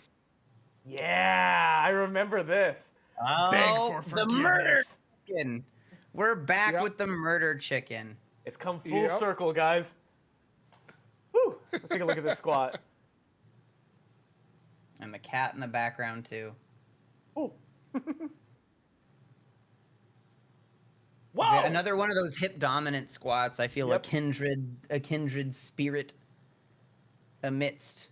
Yeah, I remember this. Beg for the murder forgiveness. chicken. We're back Yep. with the murder chicken. It's come full Yep. circle, guys. Woo! Let's take a look at this squat. And the cat in the background too. Ooh. Yeah, Whoa! another one of those hip dominant squats. I feel Yep. a kindred spirit amidst.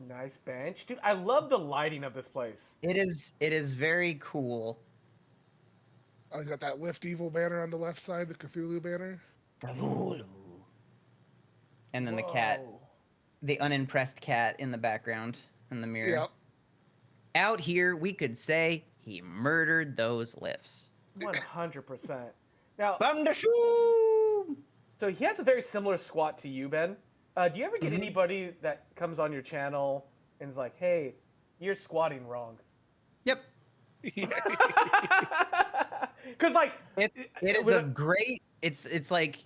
Nice bench, dude. I love the lighting of this place. It is very cool. I got that Lift Evil banner on the left side, the Cthulhu banner. And then the cat, Whoa. the unimpressed cat in the background in the mirror. Yep. Out here, we could say he murdered those lifts. 100%. Now, Bum the shoe. so he has a very similar squat to you, Ben. Do you ever get Mhm. anybody that comes on your channel and is like, "Hey, you're squatting wrong"? Yep. Because like It is with a great. It's like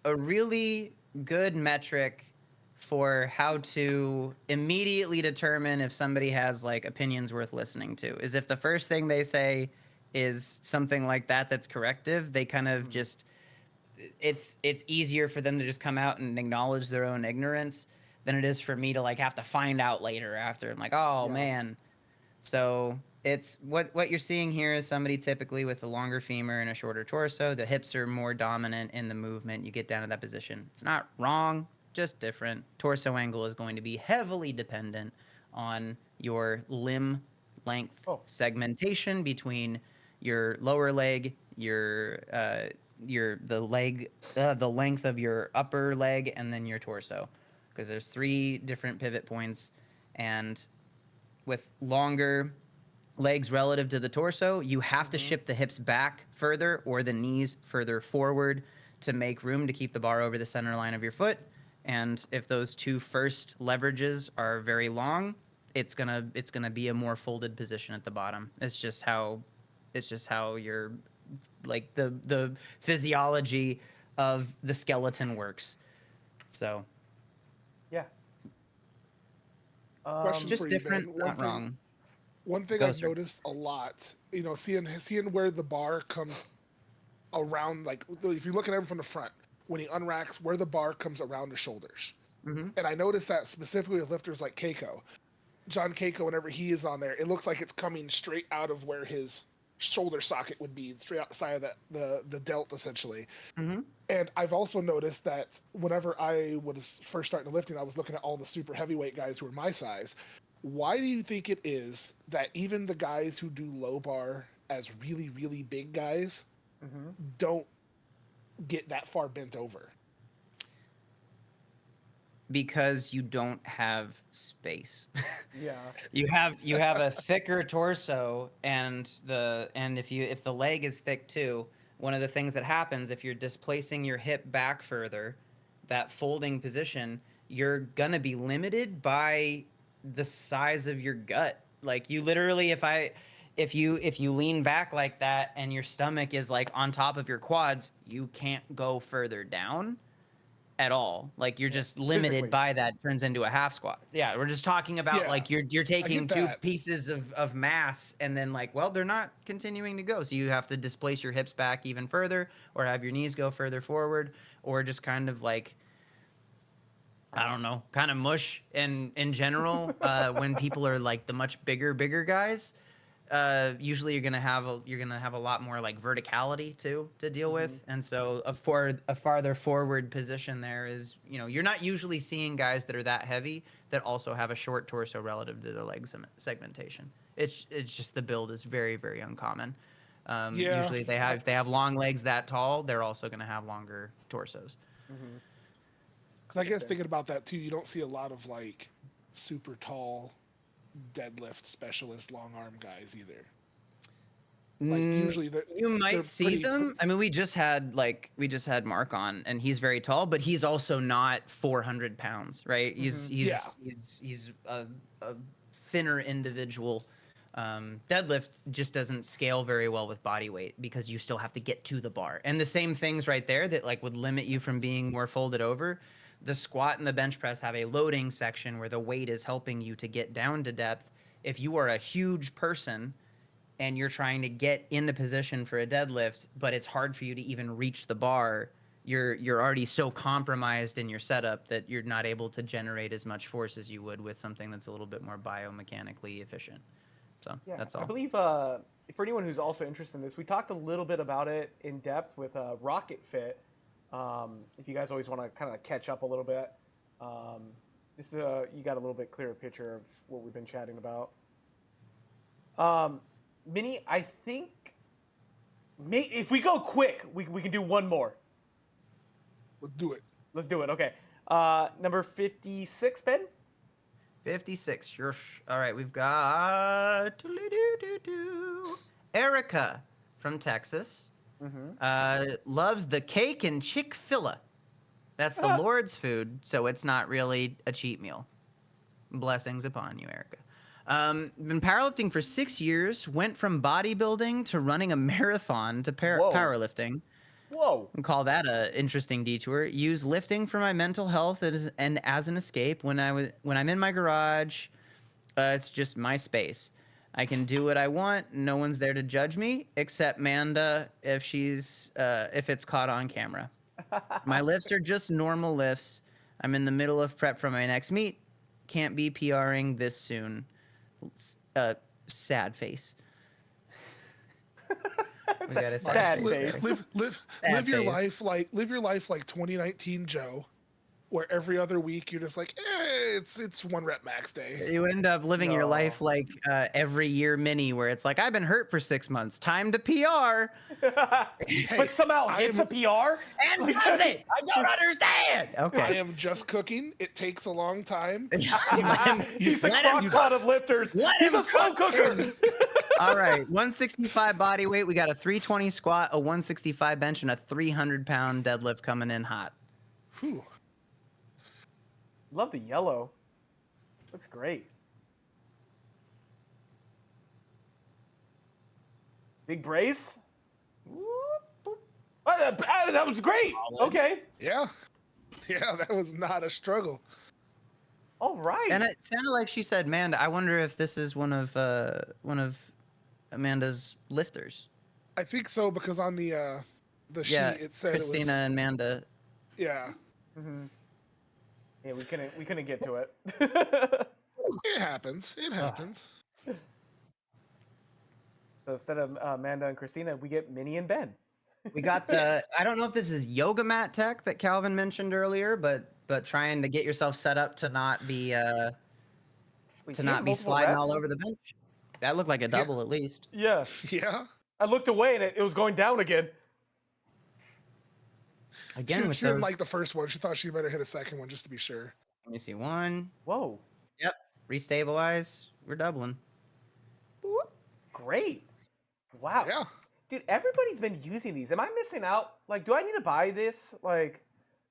a really good metric for how to immediately determine if somebody has like opinions worth listening to. Is if the first thing they say is something like that that's corrective, they kind of just it's easier for them to just come out and acknowledge their own ignorance than it is for me to like have to find out later after and like, oh Yeah. man. So it's what you're seeing here is somebody typically with a longer femur and a shorter torso. The hips are more dominant in the movement. You get down to that position. It's not wrong, just different. Torso angle is going to be heavily dependent on your limb length Oh. segmentation between your lower leg, the length of your upper leg, and then your torso, because there's 3 different pivot points, and with longer legs relative to the torso, you have to ship the hips back further or the knees further forward to make room to keep the bar over the center line of your foot. And if those 2 first leverages are very long, it's gonna be a more folded position at the bottom. It's just how your like the physiology of the skeleton works. So yeah. Question just for you, different, Ben. not wrong. One thing Go, I've sir. noticed a lot, seeing where the bar comes around, like if you're looking at him from the front, when he unracks, where the bar comes around the shoulders. Mm-hmm. And I noticed that specifically with lifters like Keiko, John Keiko, whenever he is on there, it looks like it's coming straight out of where his shoulder socket would be, straight outside of the delt essentially. Mm-hmm. And I've also noticed that whenever I was first starting lifting, I was looking at all the super heavyweight guys who are my size. Why do you think it is that even the guys who do low bar as really, really big guys Mhm. don't get that far bent over? Because you don't have space. Yeah. You have a thicker torso, and if the leg is thick too, one of the things that happens if you're displacing your hip back further, that folding position, you're gonna be limited by the size of your gut. Like you literally, if you lean back like that and your stomach is like on top of your quads, you can't go further down at all. Like you're just limited physically. by that. Turns into a half squat. Yeah, we're just talking about Yeah, like you're taking get 2 that. pieces of mass and then like, well, they're not continuing to go. So you have to displace your hips back even further, or have your knees go further forward, or just kind of like, I don't know, kind of mush in general. When people are like the much bigger guys, usually you're gonna have a lot more like verticality too to deal with, and so a farther forward position there is, you're not usually seeing guys that are that heavy that also have a short torso relative to their leg segmentation. It's just the build is very, very uncommon. Yeah. Usually if they have long legs that tall, they're also gonna have longer torsos. Mhm. 'Cause I guess thinking about that too, you don't see a lot of like super tall deadlift specialist long arm guys either. Like Mm, usually you they're might see pretty- them. I mean, we just had Mark on, and he's very tall, but he's also not 400 pounds, right? He's Yeah. he's a thinner individual. Deadlift just doesn't scale very well with body weight because you still have to get to the bar, and the same things right there that like would limit you from being more folded over. The squat and the bench press have a loading section where the weight is helping you to get down to depth. If you are a huge person and you're trying to get into position for a deadlift, but it's hard for you to even reach the bar, you're already so compromised in your setup that you're not able to generate as much force as you would with something that's a little bit more biomechanically efficient. So Yeah, that's I all. believe for anyone who's also interested in this, we talked a little bit about it in depth with Rocket Fit. If you guys always want to kind of catch up a little bit, you got a little bit clearer picture of what we've been chatting about. Minnie, I think if we go quick, we can do one more. Let's do it. Let's do it. Okay. Number 56, Ben. 56. All right, we've got Erica from Texas. Loves the cake and Chick-fil-A. That's the Lord's food, so it's not really a cheat meal. Blessings upon you, Erica. Been powerlifting for 6 years. Went from bodybuilding to running a marathon to Whoa. powerlifting. Whoa. And call that a interesting detour. Use lifting for my mental health and as an escape when I'm in my garage. It's just my space. I can do what I want. No one's there to judge me except Manda if it's caught on camera. My lifts are just normal lifts. I'm in the middle of prep for my next meet. Can't be PRing this soon. Sad face. We gotta say Sad that. face. Live Sad your face. live your life like 2019 Joe, where every other week you're just like, it's 1 rep max day. You end up living your No. life like every year mini, where it's like, I've been hurt for 6 months. Time to PR. But somehow hits a PR? And does it? I don't understand. I Okay. am just cooking. It takes a long time. He's the Let him crock pot of lifters. Let He's him a slow cooker. All right. 165 body weight. We got a 320 squat, a 165 bench, and a 300-pound deadlift coming in hot. Whew. Love the yellow. Looks great. Big brace. That was great. Okay. Yeah. Yeah, that was not a struggle. All right. And it sounded like she said, "Man, I wonder if this is one of Amanda's lifters." I think so because on the sheet Yeah, it said Christina it was, and Amanda. yeah. Mhm. Yeah, we couldn't get to it. It happens. It happens. So instead of Amanda and Christina, we get Minnie and Ben. We got I don't know if this is yoga mat tech that Calvin mentioned earlier, but trying to get yourself set up to not be Wait, to she had not be multiple sliding reps? all over the bench. That looked like a double at least. Yeah. Yeah. I looked away and it was going down again. Again She with didn't those. like the first one. She thought she better hit a second one just to be sure. Let me see. One. Whoa. Yep. Restabilize. We're doubling. Great. Wow. Yeah. Dude, everybody's been using these. Am I missing out? Like, do I need to buy this? Like,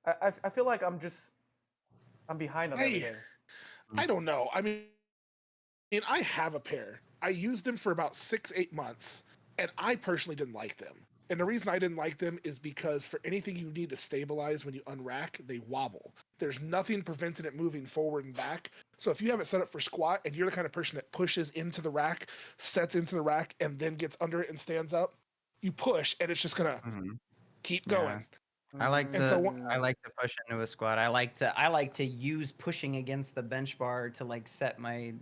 I feel like I'm behind on Hey. everything. I don't know. I mean, I have a pair. I used them for about 6-8 months, and I personally didn't like them. And the reason I didn't like them is because for anything you need to stabilize when you unrack, they wobble. There's nothing preventing it moving forward and back. So if you have it set up for squat and you're the kind of person that pushes into the rack, sets into the rack, and then gets under it and stands up, you push and it's just gonna keep Yeah. going. I like And to so I like to push into a squat. I like to use pushing against the bench bar to like set my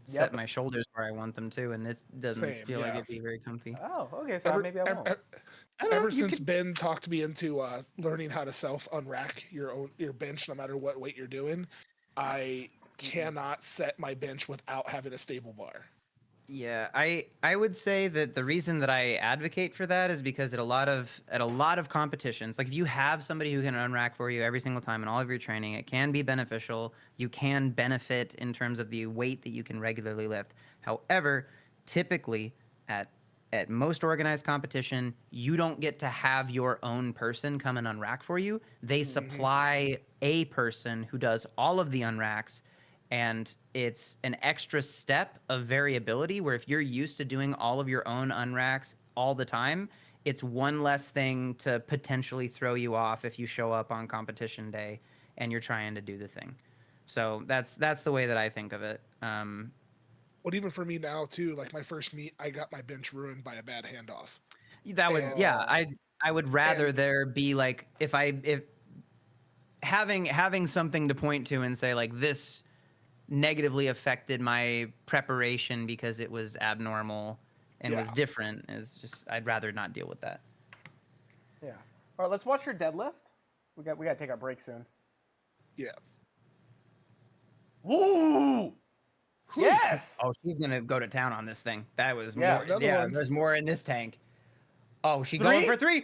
shoulders where I want them to, and this doesn't Same, feel like yeah. it'd be very comfy. Oh, okay. So Ever, maybe I won't. I don't know, ever you since could- Ben talked me into learning how to self unrack your bench, no matter what weight you're doing, I cannot set my bench without having a stable bar. Yeah, I would say that the reason that I advocate for that is because at a lot of competitions, like if you have somebody who can unrack for you every single time in all of your training, it can be beneficial. You can benefit in terms of the weight that you can regularly lift. However, typically at most organized competition, you don't get to have your own person come and unrack for you. They supply a person who does all of the unracks, and it's an extra step of variability where if you're used to doing all of your own unracks all the time, it's one less thing to potentially throw you off if you show up on competition day and you're trying to do the thing. So that's the way that I think of it. But even for me now too, like my first meet, I got my bench ruined by a bad handoff. That would, yeah, Oh. I would rather And- there be like if having something to point to and say like this negatively affected my preparation because it was abnormal and was Yeah. different is just I'd rather not deal with that. Yeah. All right, let's watch your deadlift. We got to take our break soon. Yeah. Woo! Yes. Oh, she's gonna go to town on this thing. That was Yeah, more. another Yeah, one. there's more in this tank. Oh, she Three? going for 3.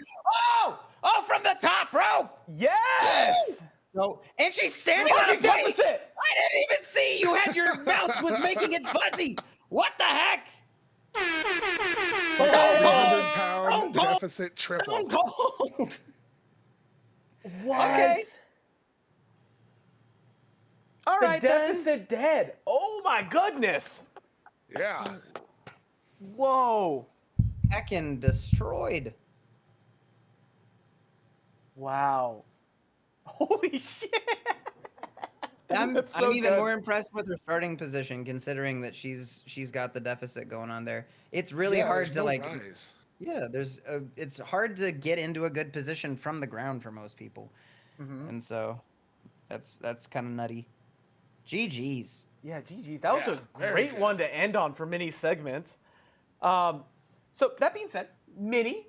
Oh, from the top rope. Yes. No, and she's standing Oh, on a she plate. deficit. I didn't even see you had your mouse was making it fuzzy. What the heck? So Stone 300-pound Cold! deficit triple. Stone Cold. What? Okay. All The right then. deficit dead. Oh my goodness. Yeah. Whoa. Heckin' destroyed. Wow. Holy shit. I'm That's so even good. more impressed with her starting position, considering that she's got the deficit going on there. It's really Yeah, hard there's to no like. rise. Yeah, it's hard to get into a good position from the ground for most people, Mhm. and so that's kind of nutty. GG's. Yeah, GG's. That was Yeah, a very great good. one to end on for mini segments. So that being said, Mini,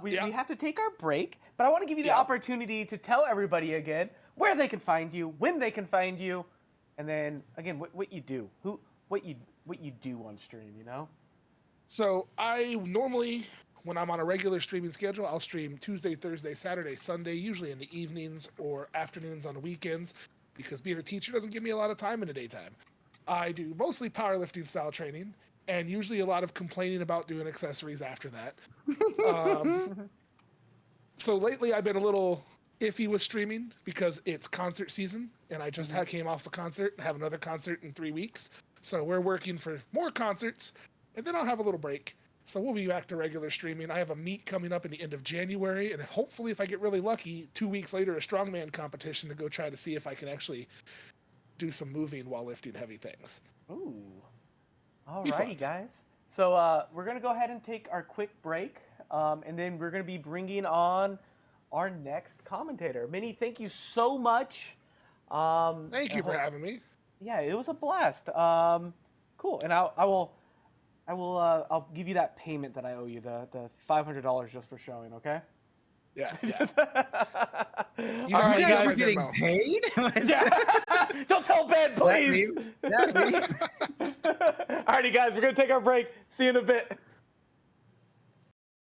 we Yeah. have to take our break, but I want to give you the Yeah. opportunity to tell everybody again where they can find you, when they can find you, and then again what you do, what you do on stream. You know. So I normally, when I'm on a regular streaming schedule, I'll stream Tuesday, Thursday, Saturday, Sunday, usually in the evenings or afternoons on the weekends, because being a teacher doesn't give me a lot of time in the daytime. I do mostly powerlifting style training, and usually a lot of complaining about doing accessories after that. So lately I've been a little iffy with streaming because it's concert season, and I just came off a concert and have another concert in 3 weeks. So we're working for more concerts, and then I'll have a little break. So we'll be back to regular streaming. I have a meet coming up in the end of January, and hopefully, if I get really lucky, 2 weeks later, a strongman competition to go try to see if I can actually do some moving while lifting heavy things. Ooh. Be fun. Alrighty, guys. So we're gonna go ahead and take our quick break, and then we're gonna be bringing on our next commentator. Minnie, thank you so much. Thank you for having me. Yeah, it was a blast. Cool, and I'll give you that payment that I owe you, the $500 just for showing. Okay. Yeah. All right, you guys guys. are getting paid? Yeah. Don't tell Ben, please. That me? Alrighty, guys, we're gonna take our break. See you in a bit.